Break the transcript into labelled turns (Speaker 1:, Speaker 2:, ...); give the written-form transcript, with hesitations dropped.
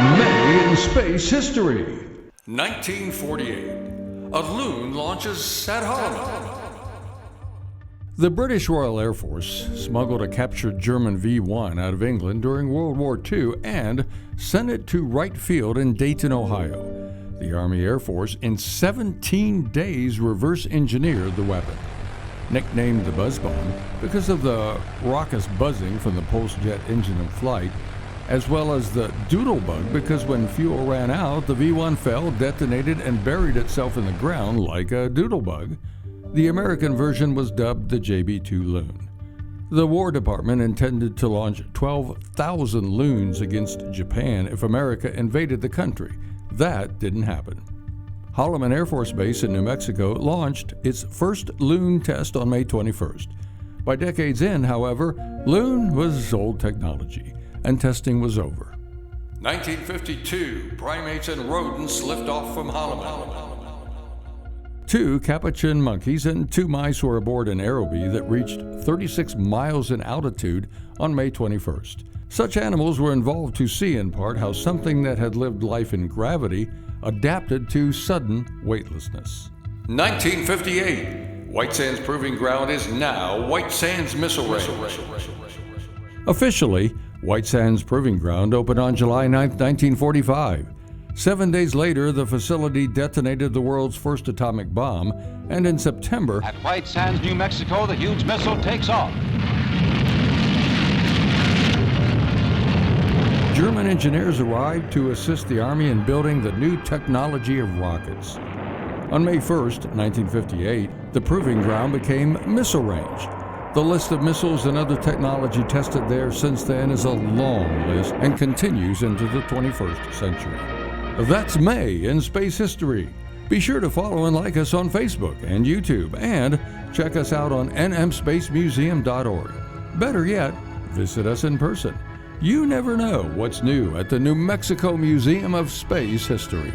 Speaker 1: May in Space History.
Speaker 2: 1948. A loon launches at Holloman.
Speaker 3: The British Royal Air Force smuggled a captured German V-1 out of England during World War II and sent it to Wright Field in Dayton, Ohio. The Army Air Force, in 17 days, reverse-engineered the weapon. Nicknamed the Buzz Bomb because of the raucous buzzing from the pulse jet engine in flight, as well as the Doodlebug because when fuel ran out, the V-1 fell, detonated, and buried itself in the ground like a doodlebug. The American version was dubbed the JB-2 Loon. The War Department intended to launch 12,000 loons against Japan if America invaded the country. That didn't happen. Holloman Air Force Base in New Mexico launched its first Loon test on May 21st. By decade's end, however, Loon was old technology, and testing was over.
Speaker 2: 1952. Primates and rodents lift off from Holloman.
Speaker 3: 2 capuchin monkeys and 2 mice were aboard an Aerobee that reached 36 miles in altitude on May 21st. Such animals were involved to see, in part, how something that had lived life in gravity adapted to sudden weightlessness.
Speaker 2: 1958. White Sands Proving Ground is now White Sands Missile Range.
Speaker 3: Officially, White Sands Proving Ground opened on July 9, 1945. 7 days later, the facility detonated the world's first atomic bomb, and in September,
Speaker 4: at White Sands, New Mexico, the huge missile takes off.
Speaker 3: German engineers arrived to assist the Army in building the new technology of rockets. On May 1, 1958, the Proving Ground became Missile Range. The list of missiles and other technology tested there since then is a long list and continues into the 21st century. That's May in Space History. Be sure to follow and like us on Facebook and YouTube, and check us out on nmspacemuseum.org. Better yet, visit us in person. You never know what's new at the New Mexico Museum of Space History.